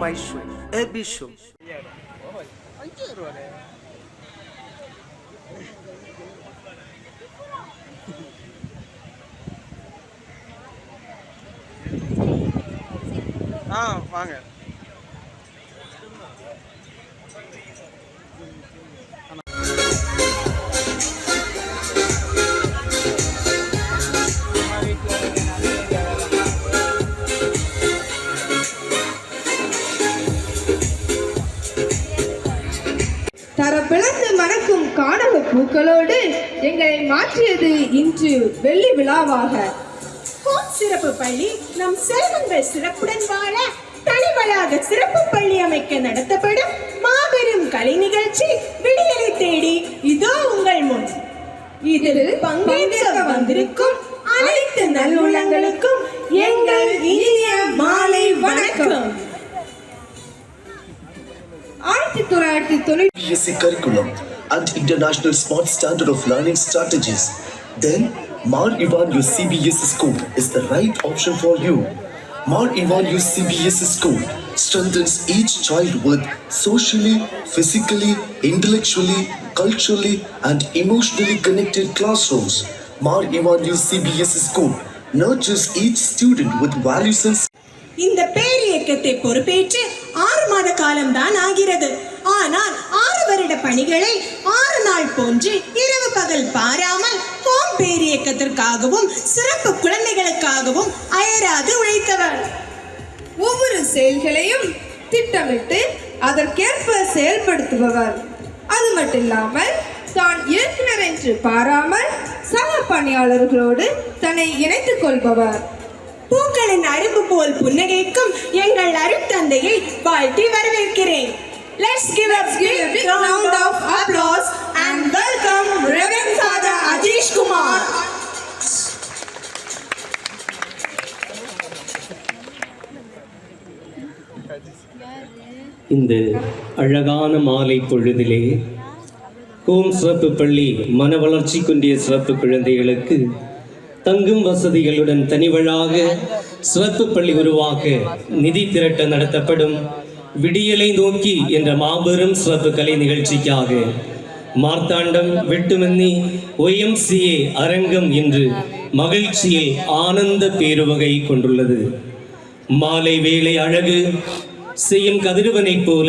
my show, AB show. வாங்க. தரப்பிழந்து மணக்கும் காணக பூக்களோடு எங்களை மாற்றியது இன்று வெள்ளி விழாவாக. சிறப்பு பள்ளி நம் செல்வங்கள் சிறப்புடன் வாழ தனிவளாக சிறப்பு பள்ளி அமைக்க நடத்தப்படும் மாபெரும் கலை நிகழ்ச்சி விடியலை தேடி இதோ உங்கள் முன். இதில் பங்கேற்க வந்திருக்கும் அனைத்து நல்லுள்ளங்களுக்கும் எங்கள் இனிய மாலை வணக்கம். 1990 BSc curriculum and international smart standard of learning strategies, then Mar Ivanyu CBSE School is the right option for you. Mar Ivanyu CBSE School strengthens each child with socially, physically, intellectually, culturally and emotionally connected classrooms. Mar Ivanyu CBSE School nurtures each student with values and இந்த பேரியக்கத்தை பொறுப்பேற்று 6 மாத காலம்தான் ஆகிறது. ஆனால் 6 வருட பணிகளை 6 நாள் போன்று இரவு பகல் பாராமல் ஹோம் பேரியக்கத்திற்காகவும் சிறப்பு குழந்தைகளுக்காகவும் அயராது உழைத்தவர். ஒவ்வொரு செயல்களையும் திட்டமிட்டு அதற்கேற்ப செயல்படுத்துபவர். அது மட்டுமில்லாமல் தான் இயக்குனர் என்று பாராமல் சக பணியாளர்களோடு தன்னை இணைத்துக் கொள்பவர். பூக்களின் அரும்பு போல் புன்னகைக்கும் எங்கள் அருட்தந்தையை வாழ்த்தி வரவேற்கிறேன். Let's give a big round of applause and welcome Reverend Father Ajish Kumar. இந்த அழகான மாலை பொழுதிலே ஹோம் சிறப்பு பள்ளி மன வளர்ச்சி குன்றிய சிறப்பு குழந்தைகளுக்கு தங்கும் வசதிகளுடன் தனிவழாக சிறப்பு பள்ளி உருவாக்க நிதி திரட்ட நடத்தப்படும் விடியலை நோக்கி என்ற மாபெரும் சிறப்பு கலை நிகழ்ச்சிக்காக மார்த்தாண்டம் வெட்டுமன்னி OMCA அரங்கம் இன்று மகிழ்ச்சியில் ஆனந்த பேருவகை கொண்டுள்ளது. மாலை வேளை அழகு செய்யும் கதிரவனைப் போல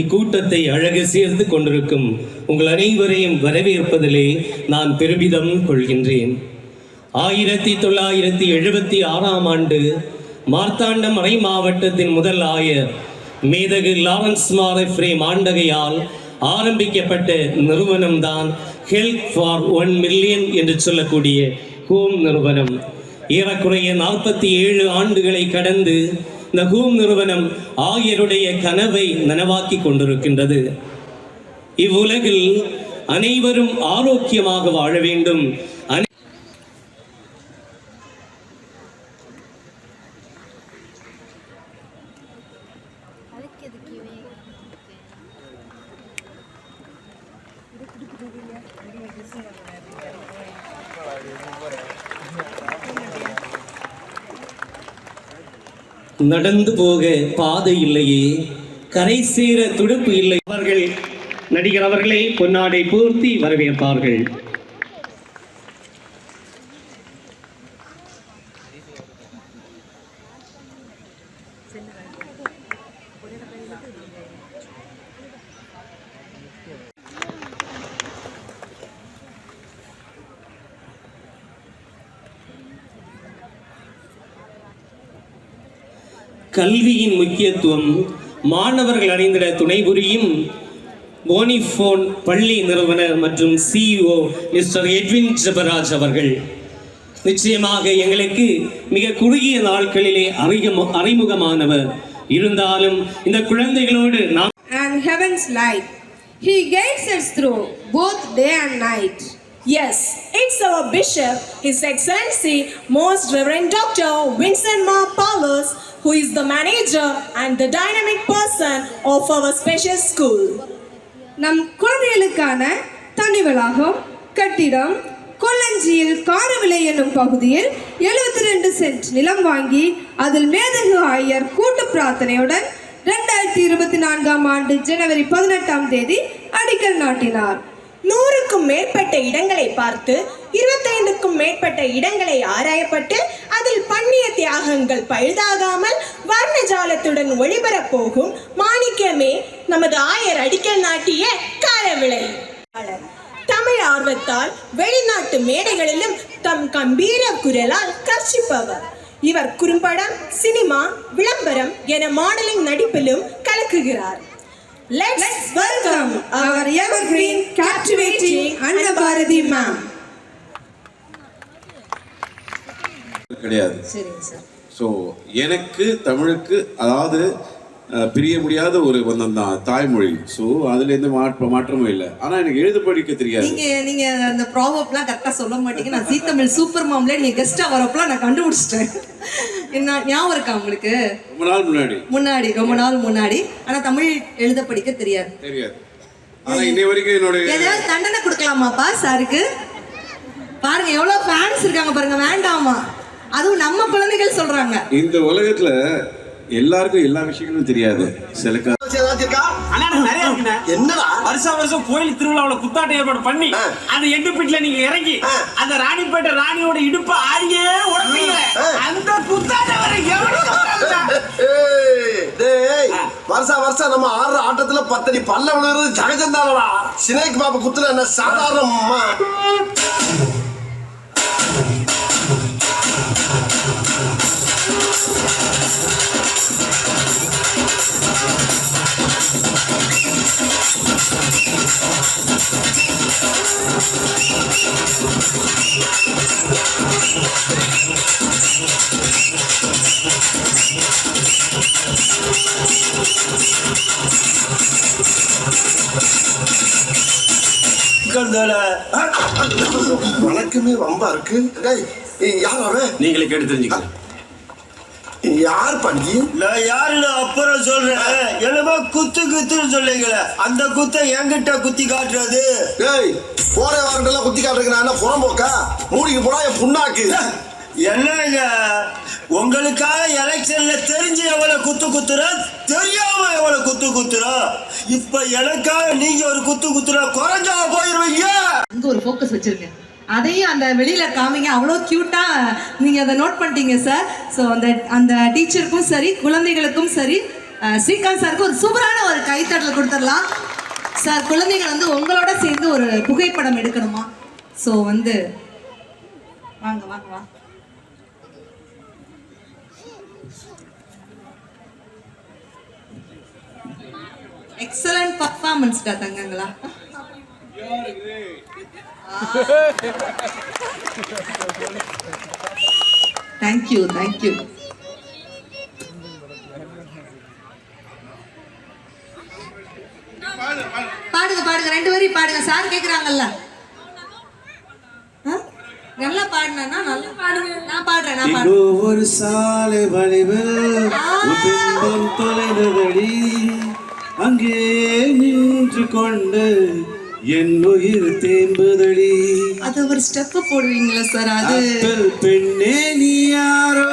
இக்கூட்டத்தை அழகு சேர்த்து கொண்டிருக்கும் உங்கள் அனைவரையும் வரவேற்பதிலே நான் பெருமிதம் கொள்கின்றேன். 1976ஆம் ஆண்டு மார்த்தாண்டம் மறை மாவட்டத்தின் முதல் ஆயர் மேதகு லாரன்ஸ் மார் எப்ரேம் ஆண்டகையால் ஆரம்பிக்கப்பட்ட நிறுவனம்தான் ஹெல்ப் ஃபார் 1 மில்லியன் என்று சொல்லக்கூடிய ஹோம் நிறுவனம். ஏறக்குறைய 47 ஆண்டுகளை கடந்து இந்த ஹோம் நிறுவனம் ஆயருடைய கனவை நனவாக்கி கொண்டிருக்கின்றது. இவ்வுலகில் அனைவரும் ஆரோக்கியமாக வாழ வேண்டும். நடந்து போக பாதை இல்லையே, கரை சேர துடுப்பு இல்லை. அவர்கள் நடிகர் அவர்களை பொன்னாடை பூர்த்தி வரவேற்பார்கள். கல்வியின் முக்கியத்துவம் மாணவர்கள் அறிந்திட துணை புரியும் போனிஃபோன் பள்ளி நிறுவனர் மற்றும் CEO மிஸ்டர் எட்வின் ஜெபராஜ் அவர்கள் நிச்சயமாக எங்களுக்கு மிக குறுகிய நாட்களிலே அறிமுகமானவர். இருந்தாலும் இந்த குழந்தைகளோடு நாம் and heaven's light. He guides us through both day and night. Yes, it's our Bishop, His Excellency, Most Reverend Dr. Vincent Ma Paulus, who is the manager and the dynamic person of our special school. நம் குழந்தைகளுக்கான தனி வளாகம், கட்டிடம், கொல்லஞ்சியில் காரவிளை என்னும் பகுதியில் 72 send நிலம் வாங்கி அதில் மேதகு ஆயர் கூட்டு பிரார்த்தனையுடன் 2024 ஆண்டு ஜனவரி 18ஆம் தேதி அடிக்கல் நாட்டினார். 100க்கும் மேற்பட்ட இடங்களை பார்த்து 25க்கும் மேற்பட்ட இடங்களை ஆராயப்பட்டு அதில் பண்ணிய தியாகங்கள் பழுதாகாமல் வர்ணஜாலத்துடன் ஒளிபரப்போகும் மாணிக்கமே நமது ஆயர் அடிக்கல் நாட்டிய காலவிளை. தமிழ் ஆர்வத்தால் வெளிநாட்டு மேடைகளிலும் தம் கம்பீர குரலால் கர்ச்சிப்பவர். இவர் குறும்படம், சினிமா, விளம்பரம் என modelling நடிப்பிலும் கலக்குகிறார். Let's welcome our evergreen, captivating Anna Bharati ma'am. கிடையாது. ஸோ எனக்கு தமிழுக்கு அதாவது பிரிய முடியாத ஒரு பந்தம் தான் தாய்மொழி. ஸோ அதுல எந்த மாற்றமும் இல்லை. ஆனா எனக்கு எழுத படிக்க தெரியாது. நீங்க அந்த ப்ராவப்லாம் கரெக்டா சொல்ல மாட்டீங்க. நான் ஜீ தமிழ் சூப்பர் மாம்ல நீங்க கெஸ்டா வரப்பலாம் நான் கண்டுபிடிச்சிட்டேன். என்ன ஞாபகம் இருக்கா உங்களுக்கு? ரொம்ப நாள் முன்னாடி. ஆனா தமிழ் எழுத படிக்க தெரியாது. ஆனா இன்னை வரைக்கும் என்னோட ஏதாவது தண்டனை கொடுக்கலாமாப்பா சாருக்கு? பாருங்க எவ்வளவு ஃபேன்ஸ் இருக்காங்க பாருங்க. வேண்டாமா, அதுவும் நம்ம குழந்தைகள் சொல்றாங்க. இந்த உலகத்துல எல்லாருக்கும் எல்லா விஷயங்களும் தெரியாது. சில என்னடா வருஷம் கோயில் திருவிழாவுல குத்தாட்ட ஏற்பாடு பண்ணி அந்த எண்டுப்பீட்டுல நீங்க இறங்கி அந்த ராணிப்பேட்டை ராணியோட இடுப்பு ஆரியே உடம்பீங்க. அந்த குத்தாட்ட வர வருஷம் நம்ம ஆடுற ஆட்டத்துல 10 அடி பல்ல விழுறது ஜகஜந்தானடா. சினேக் பாப்பா குத்துல என்ன சாதாரணமா? வணக்கமே வம்பா இருக்கு. யார் அவன்? நீங்களே கேட்டு தெரிஞ்சுக்க. யார் பண்ணி? நான் யாருன்னு அப்புறம் சொல்றேன். என்னமா குத்துன்னு சொல்லுங்களே, அந்த குத்தை என்கிட்ட குத்தி காட்டுறது. ஏய், போற வாரண்டெல்லாம் குத்தி காட்டுறதுக்கு நான் என்ன புறம்போக்கா? மூடிக்கு போனா என் புண்ணாக்கு. என்னங்க உங்களுக்காக எலெக்ஷன்ல தெரிஞ்சு எவ்வளவு குத்துறோம், தெரியாம எவ்வளவு குத்துறோம். இப்ப எனக்காக நீங்க ஒரு குத்துறா குறைஞ்சா போயிருவீங்க. அங்க ஒரு ஃபோக்கஸ் வச்சிருங்க. அதையும் அந்த வெளியில காமிங்க. அவ்வளோ கியூட்டா நீங்க அதை நோட் பண்ணிட்டீங்க சார். ஸோ அந்த டீச்சருக்கும் சரி, குழந்தைகளுக்கும் சரி, ஸ்ரீகாந்த் சாருக்கு ஒரு சூப்பரான ஒரு கைத்தட்டல் கொடுத்துடலாம் சார். குழந்தைகள் வந்து உங்களோட சேர்ந்து ஒரு புகைப்படம் எடுக்கணுமா? ஸோ வந்து வாங்க வாங்க வா. எக்ஸலன்ட் பர்ஃபார்மன்ஸ் டா தங்கங்களா. தேங்க்யூ. பாடுங்க 2 வரி பாடுங்க. சார் கேக்குறாங்கல்ல. நல்லா பாடுனா நல்லா பாடுங்க. நான் பாடுறேன். ஒரு சாலை வளைவில் பிம்பம் தொலைந்தபடி அங்கே நின்று கொண்டு என் உயிர் தேம்புதடி. அது ஒரு ஸ்டெப் போடுவீங்களா சார்? அது பெண்ணே நீ யாரோ,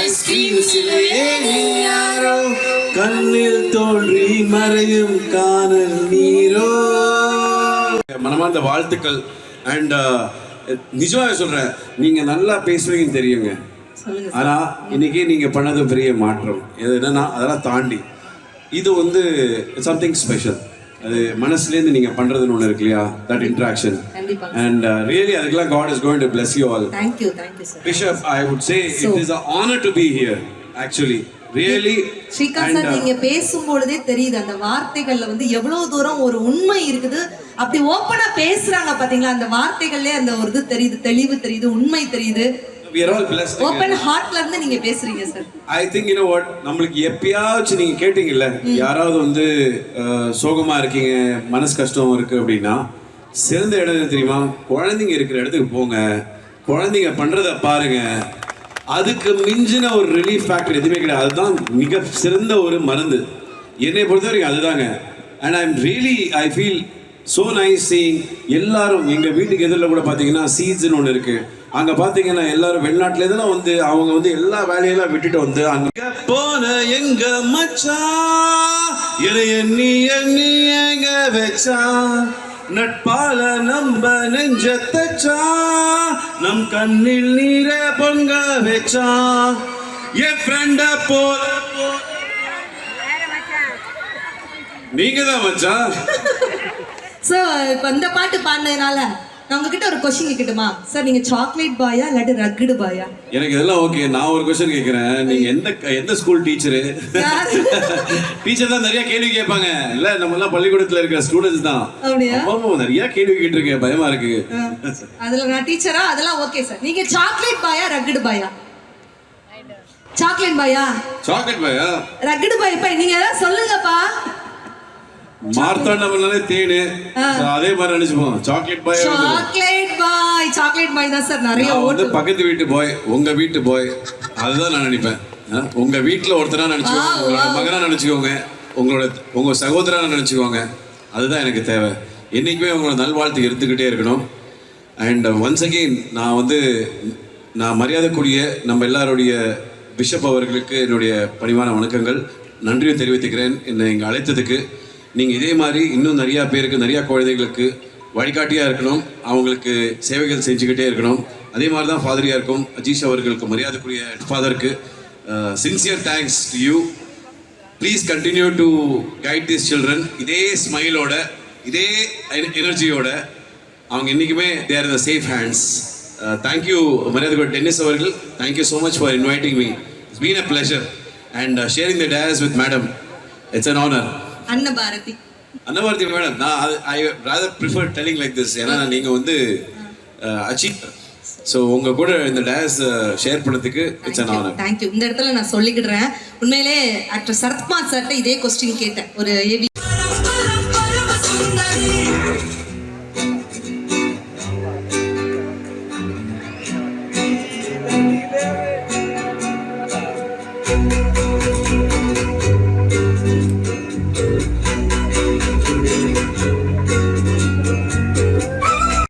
ஐஸ்கிரீம் சிலையே நீ யாரோ, கண்ணில் தோன்றி மறையும் காணல் நீரோ. மனமார்ந்த வாழ்த்துக்கள். அண்ட் நிஜமாக சொல்றேன், நீங்க நல்லா பேசுவீங்கன்னு தெரியுங்க. ஆனா இன்னைக்கு நீங்க பண்ணது பெரிய மாற்றம். இது என்னன்னா அதெல்லாம் தாண்டி இது வந்து சம்திங் ஸ்பெஷல். அது மனசுலேருந்து நீங்க பண்றதுன்னு ஒன்று இருக்கு இல்லையா, தட் இன்ட்ராக்ஷன். அண்ட் ரியலி அதுக்கெல்லாம் God is going to bless you all. Thank you sir. Bishop, I would say it is an honor to be here actually. Really. Srikanth sir, நீங்க பேசும்பொழுதே தெரியுது அந்த வார்த்தைகள்ல வந்து எவ்வளவு தூரம் ஒரு உண்மை இருக்குது. அப்படி ஓப்பனா பேசுறாங்க பாத்தீங்களா, அந்த வார்த்தைகள்ல அந்த ஒரு இது தெரியுது, தெளிவு தெரியுது, உண்மை தெரியுது. We are all blessed. Open ஹார்ட்ல இருந்து நீங்க பேசுறீங்க sir. I think you know what, நம்மளுக்கு எப்பயாச்சும் நீங்க கேட்டீங்கல்ல, யாராவது வந்து சோகமா இருக்கீங்க, மனசு கஷ்டம் இருக்கு அப்படின்னா சிறந்த இடம் தெரியுமா? குழந்தைங்க இருக்கிற இடத்துக்கு போங்க, குழந்தைங்க பண்றத பாருங்க. அதுக்கு மிஞ்சின ஒரு ரிலீஃப் ஃபேக்டர் எதுவுமே கிடையாது. அதுதான் மிக சிறந்த ஒரு மருந்து. என்னை பொறுத்த வரைக்கும் அதுதாங்க. And I feel so nice seeing எல்லாரும். எங்கள் வீட்டுக்கு எதிரில் கூட பார்த்தீங்கன்னா சீட்ஸ்னு ஒன்று இருக்குது. அங்க பாத்தீங்கன்னா எல்லாரும் வெளிநாட்டுல இதெல்லாம் வந்து அவங்க வந்து எல்லா வேலையெல்லாம் விட்டுட்டு வந்து அங்க போன எங்க மச்சான் எண்ணி எண்ணி எங்க வச்சான் நட்பால நம்ப நெஞ்ச தச்சான் நம் கண்ணில் நீர பொங்க வச்சான் என் ஃப்ரெண்ட போல நீங்க தான் மச்சான். ஸோ இப்போ இந்த பாட்டு பாடினதுனால நான் உங்ககிட்ட ஒரு கொஸ்டின் கேட்கட்டுமா சார்? நீங்க சாக்லேட் பாயா இல்லாட்டி ரக்குடு பாயா? எனக்கு இதெல்லாம் ஓகே. நான் ஒரு கொஸ்டின் கேட்கிறேன். நீங்க எந்த ஸ்கூல் டீச்சரு? டீச்சர் தான் நிறைய கேள்வி கேட்பாங்க. இல்ல நம்ம எல்லாம் பள்ளிக்கூடத்துல இருக்க ஸ்டூடெண்ட்ஸ் தான். அப்படியா? ஆமா, நிறைய கேள்வி கேட்டிருக்கேன். பயமா இருக்கு. அதுல நான் டீச்சரா? அதெல்லாம் ஓகே சார். நீங்க சாக்லேட் பாயா ரக்குடு பாயா? சாக்லேட் பாயா? சாக்லேட் பாயா? ரக்குடு பாயா? நீங்க ஏதாவது சொல்லுங்கப்பா. மார்த்தாண்டம்னாலே தேனு, அதே மாதிரி நினைச்சுப்போம். சாக்லேட் பாய் சாக்லேட் பாய் தான் சார். நிறைய வந்து பக்கத்து வீட்டு பாய், உங்க வீட்டு பாய், அதுதான் நான் நினைப்பேன். உங்க வீட்டுல ஒருத்தரா நினைச்சுக்கோங்க, உங்களோட மகனா நினைச்சுக்கோங்க, உங்க சகோதரா நினைச்சுக்கோங்க. அதுதான் எனக்கு தேவை. என்னைக்குமே உங்களோட நல்வாழ்த்து எடுத்துக்கிட்டே இருக்கணும். அண்ட் ஒன்ஸ் அகெயின் நான் மரியாதைக்குரிய நம்ம எல்லாருடைய பிஷப் அவர்களுக்கு என்னுடைய பணிவான வணக்கங்கள், நன்றியும் தெரிவித்துக்கிறேன். என்னை இங்கே அழைத்ததுக்கு. நீங்கள் இதே மாதிரி இன்னும் நிறையா பேருக்கு, நிறையா குழந்தைகளுக்கு வழிகாட்டியாக இருக்கணும், அவங்களுக்கு சேவைகள் செஞ்சுக்கிட்டே இருக்கணும். அதே மாதிரி தான் ஃபாதரியாருக்கும் அஜீஷ் அவர்களுக்கு, மரியாதைக்குரிய ஃபாதருக்கு sincere thanks to you. Please continue to guide this children. இதே ஸ்மைலோட, இதே எனர்ஜியோட அவங்க என்றைக்குமே they are the safe hands. Thank you மரியாதைக்குரிய டென்னிஸ் அவர்கள். Thank you so much for inviting me. It's been a pleasure and sharing the days with madam. It's an honour. Annabharathi madam, நான் I rather prefer telling like this. ஏன்னா நீங்கள் வந்து achiever. So உங்கள் கூட இந்த days share பண்ணதுக்கு it's an honour. Thank you. இந்த இடத்துல நான் சொல்லிக்கிடுறேன், உண்மையிலே ஆக்டர் சரத்குமார் சார்கிட்ட இதே கொஸ்டின் கேட்டேன். ஒரு ஏவி